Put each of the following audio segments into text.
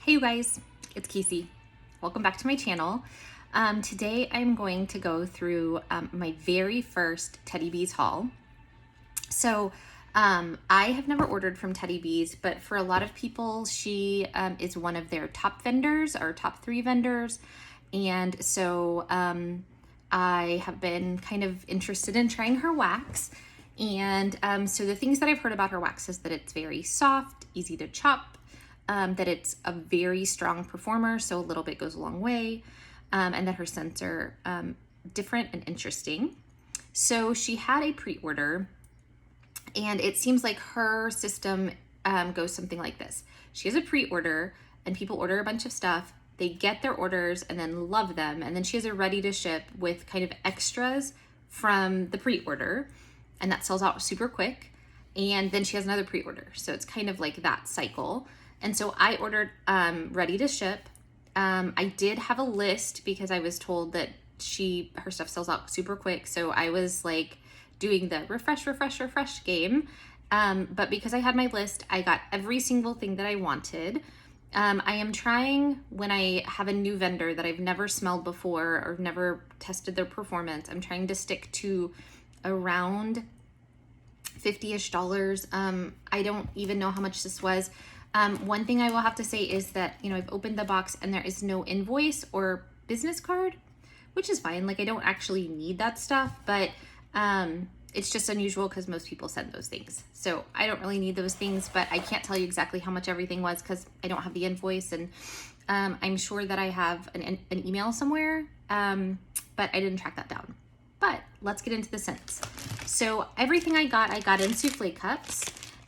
Hey you guys, it's Casey. Welcome back to my channel. Today I'm going to go through my very first Teddy Bees haul. So I have never ordered from Teddy Bees, but for a lot of people, she is one of their top vendors or top 3 vendors. And so I have been kind of interested in trying her wax. And so the things that I've heard about her wax is that it's very soft, easy to chop, that it's a very strong performer, so a little bit goes a long way, and that her scents are different and interesting. So she had a pre-order, and it seems like her system goes something like this. She has a pre-order, and people order a bunch of stuff, they get their orders and then love them, and then she has a ready to ship with kind of extras from the pre-order, and that sells out super quick, and then she has another pre-order. So it's kind of like that cycle. And so I ordered ready to ship. I did have a list because I was told that her stuff sells out super quick. So I was like doing the refresh game. But because I had my list, I got every single thing that I wanted. I am trying, when I have a new vendor that I've never smelled before or never tested their performance, I'm trying to stick to around $50-ish. I don't even know how much this was. One thing I will have to say is that, I've opened the box and there is no invoice or business card, which is fine. Like, I don't actually need that stuff, but it's just unusual because most people send those things. So I don't really need those things, but I can't tell you exactly how much everything was because I don't have the invoice, and I'm sure that I have an email somewhere, but I didn't track that down. But let's get into the scents. So everything I got in souffle cups.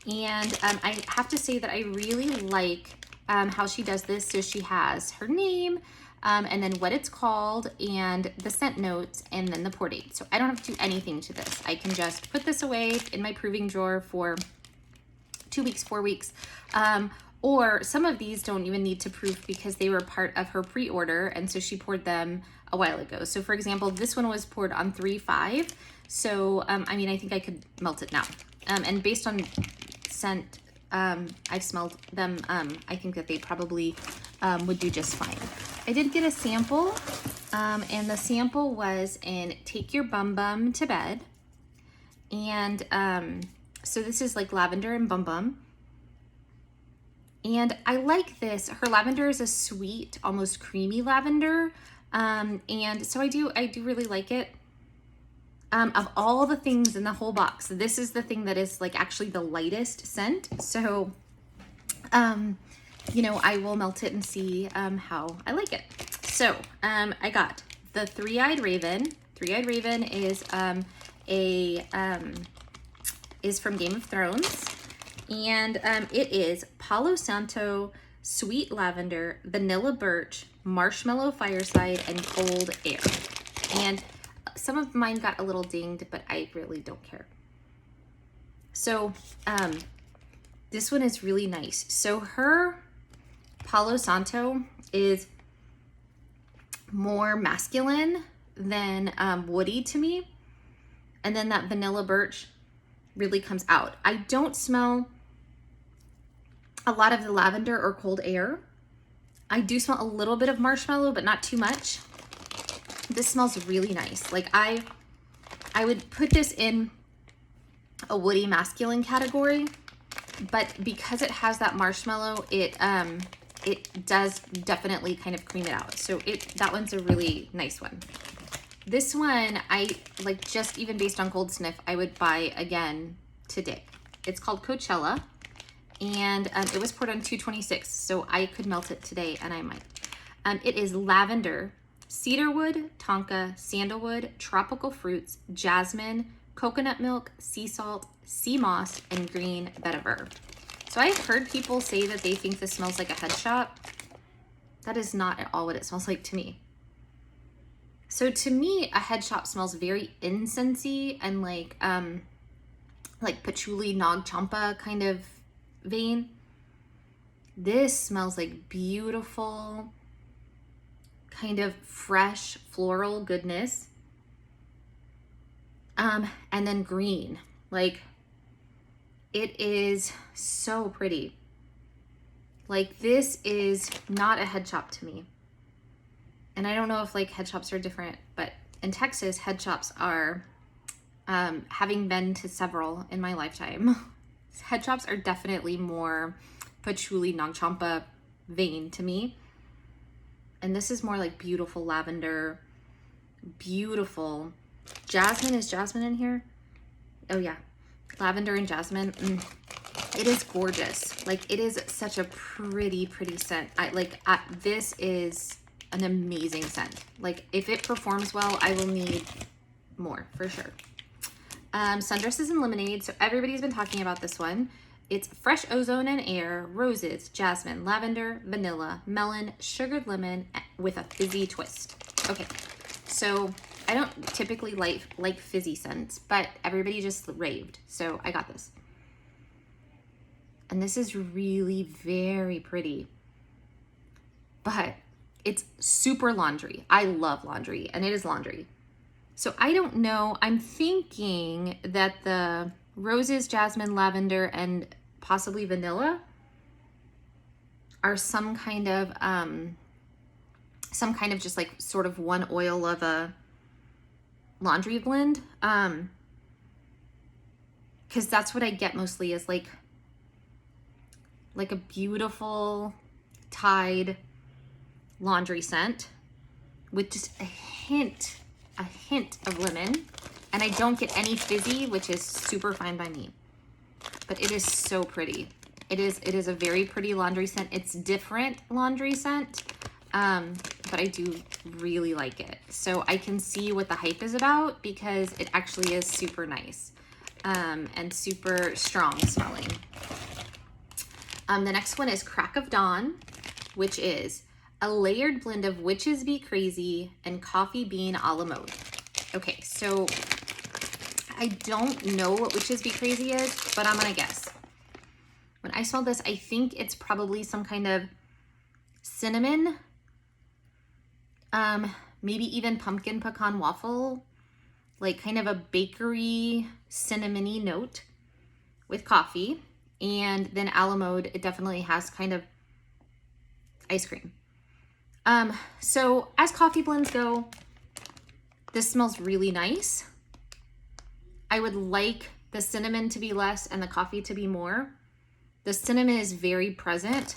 And I have to say that I really like how she does this. So she has her name, and then what it's called, and the scent notes, and then the pour date. So I don't have to do anything to this. I can just put this away in my proving drawer for 2 weeks, 4 weeks. Or some of these don't even need to proof because they were part of her pre-order, and so she poured them a while ago. So for example, this one was poured on 3-5. So I think I could melt it now. And based on scent, I've smelled them, I think that they probably would do just fine. I did get a sample, and the sample was in Take Your Bum Bum to Bed. And so this is like lavender and bum bum. And I like this. Her lavender is a sweet, almost creamy lavender. And so I do really like it. Of all the things in the whole box, this is the thing that is like actually the lightest scent. So, I will melt it and see how I like it. So, I got the Three-Eyed Raven. Three-Eyed Raven is is from Game of Thrones, and it is Palo Santo, Sweet Lavender, Vanilla Birch, Marshmallow Fireside, and Cold Air. And some of mine got a little dinged, but I really don't care. So this one is really nice. So her Palo Santo is more masculine than woody to me. And then that Vanilla Birch really comes out. I don't smell a lot of the lavender or Cold Air. I do smell a little bit of marshmallow, but not too much. This smells really nice. Like I would put this in a woody masculine category, but because it has that marshmallow, it does definitely kind of cream it out. So that one's a really nice one. This one, I like, just even based on cold sniff, I would buy again today. It's called Coachella, and it was poured on 226, so I could melt it today, and I might. It is lavender, cedarwood, tonka, sandalwood, tropical fruits, jasmine, coconut milk, sea salt, sea moss, and green vetiver. So I've heard people say that they think this smells like a head shop. That is not at all what it smells like to me. So to me, a head shop smells very incensey and like patchouli, nag champa kind of vein. This smells like beautiful, kind of fresh floral goodness. And then green, like, it is so pretty. Like, this is not a head shop to me. And I don't know if like head shops are different, but in Texas, head shops are, having been to several in my lifetime, head shops are definitely more patchouli, nag champa vein to me. And this is more like beautiful lavender, beautiful. Jasmine, is jasmine in here? Oh yeah, lavender and jasmine. It is gorgeous. Like, it is such a pretty scent. This is an amazing scent. Like, if it performs well, I will need more for sure. Sundresses and Lemonade. So everybody's been talking about this one. It's fresh ozone and air, roses, jasmine, lavender, vanilla, melon, sugared lemon with a fizzy twist. Okay, so I don't typically like fizzy scents, but everybody just raved, so I got this. And this is really very pretty, but it's super laundry. I love laundry, and it is laundry. So I don't know, I'm thinking that the roses, jasmine, lavender, and possibly vanilla are some kind of just like sort of one oil of a laundry blend. Because that's what I get mostly, is like a beautiful Tide laundry scent with just a hint of lemon. And I don't get any fizzy, which is super fine by me. But it is so pretty. It is a very pretty laundry scent. It's different laundry scent, but I do really like it. So I can see what the hype is about, because it actually is super nice, and super strong smelling. The next one is Crack of Dawn, which is a layered blend of Witches Be Crazy and coffee bean a la mode. Okay, so I don't know what Witches Be Crazy is, but I'm gonna guess. When I smell this, I think it's probably some kind of cinnamon, maybe even pumpkin pecan waffle, like kind of a bakery cinnamony note with coffee. And then a la mode, it definitely has kind of ice cream. So as coffee blends go, this smells really nice. I would like the cinnamon to be less and the coffee to be more. The cinnamon is very present.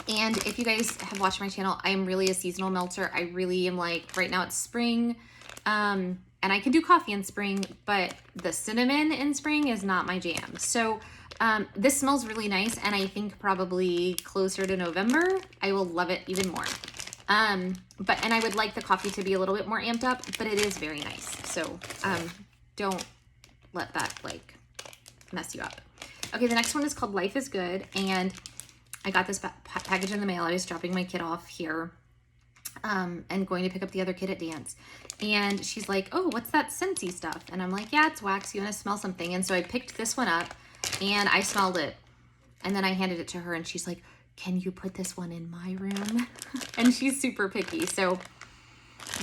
And if you guys have watched my channel, I'm really a seasonal melter. I really am like, right now it's spring, and I can do coffee in spring, but the cinnamon in spring is not my jam. So this smells really nice, and I think probably closer to November, I will love it even more. And I would like the coffee to be a little bit more amped up, but it is very nice. So don't let that like mess you up. Okay, the next one is called Life is Good, and I got this package in the mail. I was dropping my kid off here, and going to pick up the other kid at dance. And she's like, oh, what's that Scentsy stuff? And I'm like, yeah, it's wax. You want to smell something? And so I picked this one up, and I smelled it. And then I handed it to her, and she's like, can you put this one in my room? And she's super picky. So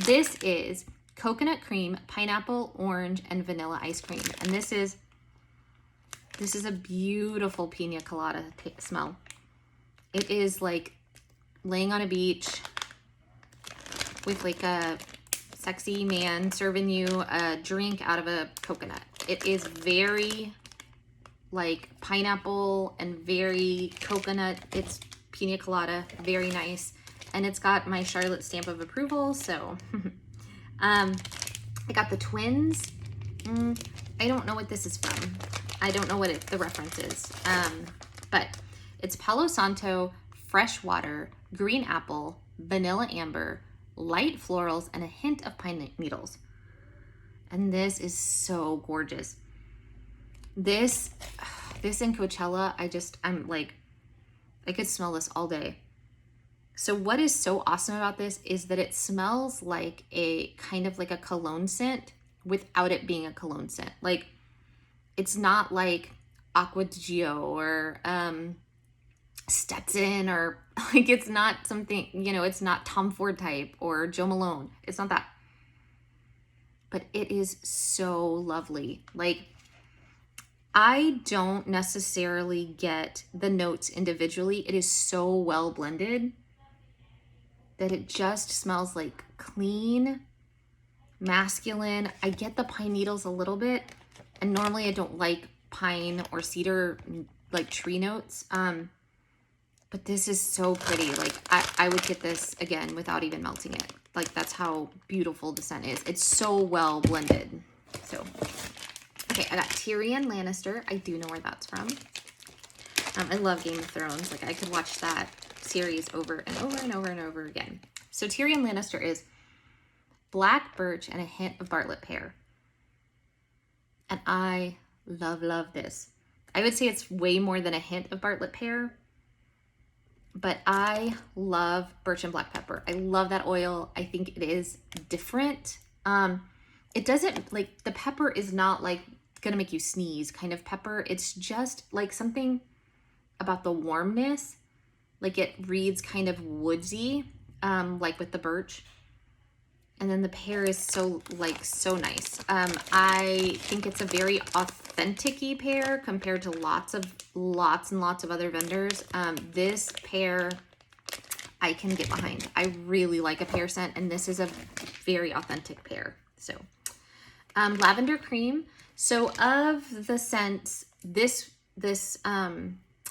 this is coconut cream, pineapple, orange, and vanilla ice cream. And this is a beautiful pina colada smell. It is like laying on a beach with like a sexy man serving you a drink out of a coconut. It is very like pineapple and very coconut. It's pina colada, very nice. And it's got my Charlotte stamp of approval. So I got the twins. I don't know what this is from. I don't know what the reference is. But it's Palo Santo, fresh water, green apple, vanilla amber, light florals, and a hint of pine needles. And this is so gorgeous. This in Coachella, I'm like, I could smell this all day. So what is so awesome about this is that it smells like a kind of like a cologne scent without it being a cologne scent. Like, it's not like Aqua di Gio or Stetson, or like, it's not something, it's not Tom Ford type or Joe Malone. It's not that. But it is so lovely. Like, I don't necessarily get the notes individually. It is so well blended that it just smells like clean, masculine. I get the pine needles a little bit, and normally I don't like pine or cedar, like tree notes. But this is so pretty. Like I would get this again without even melting it. Like that's how beautiful the scent is. It's so well blended. So, okay, I got Tyrion Lannister. I do know where that's from. I love Game of Thrones. Like I could watch that series over and over and over and over again. So Tyrion Lannister is black birch and a hint of Bartlett pear. And I love this. I would say it's way more than a hint of Bartlett pear, but I love birch and black pepper. I love that oil. I think it is different. It doesn't, like, the pepper is not like gonna make you sneeze kind of pepper. It's just like something about the warmness. Like it reads kind of woodsy, like with the birch. And then the pear is so nice. I think it's a very authentic-y pear compared to lots and lots of other vendors. This pear I can get behind. I really like a pear scent, and this is a very authentic pear. So, Lavender Cream. So of the scents, this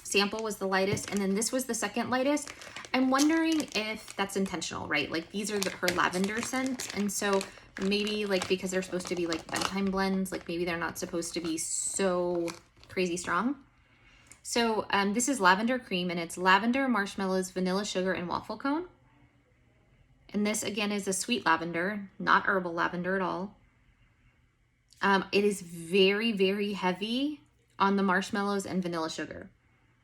sample was the lightest, and then this was the second lightest. I'm wondering if that's intentional, right? Like these are her lavender scents, and so maybe like because they're supposed to be like bedtime blends, like maybe they're not supposed to be so crazy strong. So this is Lavender Cream, and it's lavender, marshmallows, vanilla sugar, and waffle cone. And this again is a sweet lavender, not herbal lavender at all. It is very heavy on the marshmallows and vanilla sugar.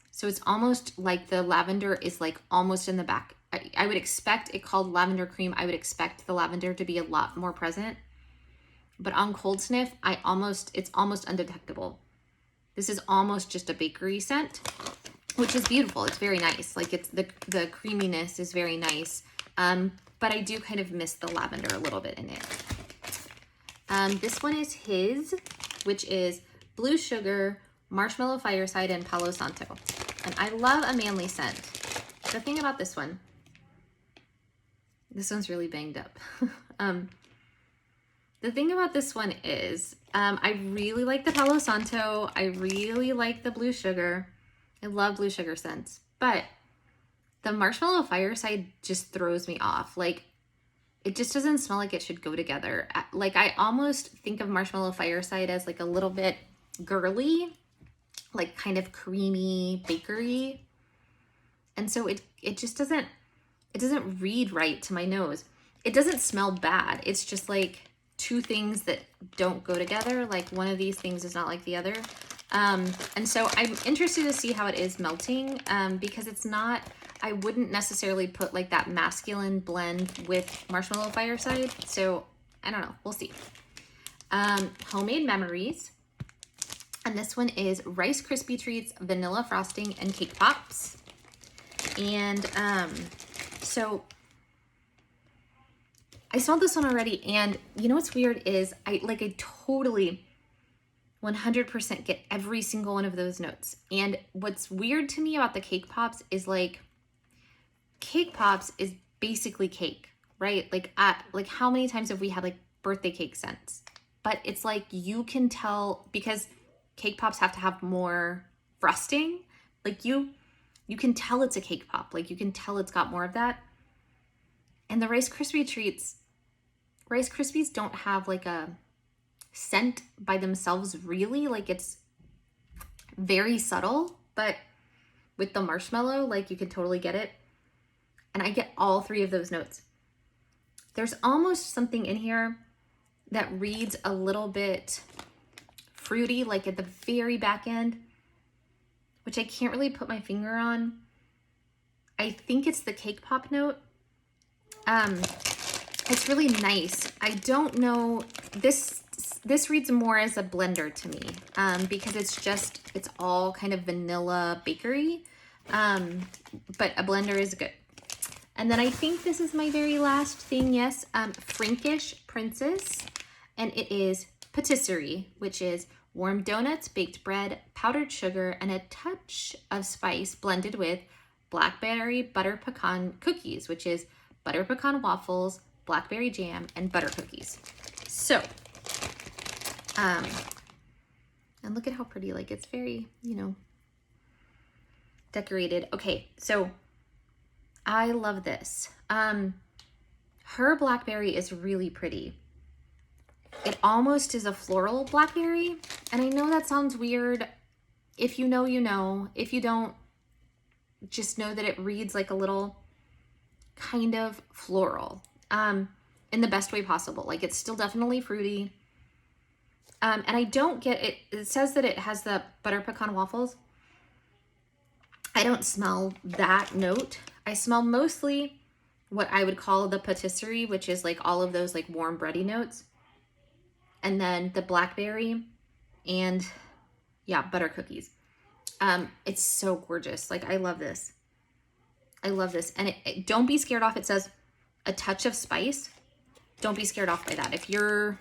So it's almost like the lavender is like almost in the back. I would expect it called Lavender Cream. I would expect the lavender to be a lot more present. But on cold sniff, it's almost undetectable. This is almost just a bakery scent, which is beautiful. It's very nice. Like it's the creaminess is very nice. But I do kind of miss the lavender a little bit in it. This one is his, which is blue sugar, marshmallow, fireside, and Palo Santo. And I love a manly scent. The thing about this one's really banged up. The thing about this one is I really like the Palo Santo. I really like the blue sugar. I love blue sugar scents. But the marshmallow fireside just throws me off. Like, it just doesn't smell like it should go together. Like, I almost think of marshmallow fireside as like a little bit girly, like kind of creamy bakery. And so it just doesn't read right to my nose. It doesn't smell bad. It's just like two things that don't go together. Like one of these things is not like the other. And so I'm interested to see how it is melting, because it's not, I wouldn't necessarily put like that masculine blend with marshmallow fireside. So I don't know, we'll see. Homemade Memories. And this one is Rice Krispie Treats, vanilla frosting, and cake pops. And so I smelled this one already, and you know what's weird is I totally 100% get every single one of those notes. And what's weird to me about the cake pops is like cake pops is basically cake, right? Like how many times have we had like birthday cake scents? But it's like you can tell because cake pops have to have more frosting. Like you can tell it's a cake pop. Like you can tell it's got more of that. And the Rice Krispie treats, Rice Krispies don't have like a scent by themselves really. Like it's very subtle, but with the marshmallow, like you can totally get it. And I get all three of those notes. There's almost something in here that reads a little bit fruity, like at the very back end, which I can't really put my finger on. I think it's the cake pop note. It's really nice. I don't know, this reads more as a blender to me, because it's all kind of vanilla bakery, but a blender is good. And then I think this is my very last thing, yes, Frankish Princess, and it is patisserie, which is warm donuts, baked bread, powdered sugar, and a touch of spice blended with blackberry butter pecan cookies, which is butter pecan waffles, blackberry jam, and butter cookies. So, and look at how pretty, like it's very, you know, decorated. Okay, so I love this. Her blackberry is really pretty. It almost is a floral blackberry. And I know that sounds weird. If you know, you know. If you don't, just know that it reads like a little kind of floral, in the best way possible. Like it's still definitely fruity. And I don't get it. It says that it has the butter pecan waffles. I don't smell that note. I smell mostly what I would call the patisserie, which is like all of those like warm bready notes. And then the blackberry and yeah, butter cookies. It's so gorgeous. Like I love this. I love this. And don't be scared off. It says a touch of spice. Don't be scared off by that. If you're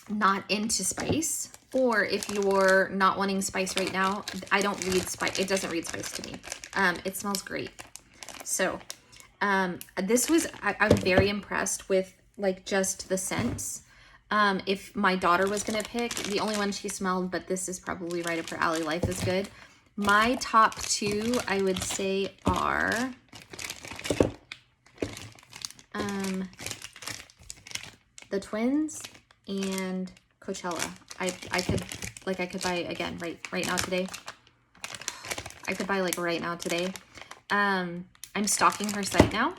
not into spice, or if you're not wanting spice right now, I don't read spice. It doesn't read spice to me. It smells great. So this was, I'm very impressed with like just the scents. If my daughter was going to pick, the only one she smelled, but this is probably right up her alley. Life is Good. My top two, I would say, are the Twins and Coachella. I could buy again right now today. I could buy like right now today. I'm stalking her site now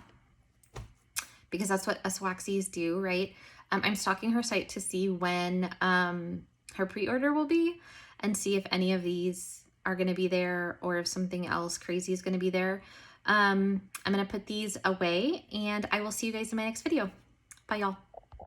because that's what us waxies do, right? I'm stalking her site to see when her pre-order will be and see if any of these are going to be there or if something else crazy is going to be there. I'm going to put these away and I will see you guys in my next video. Bye, y'all.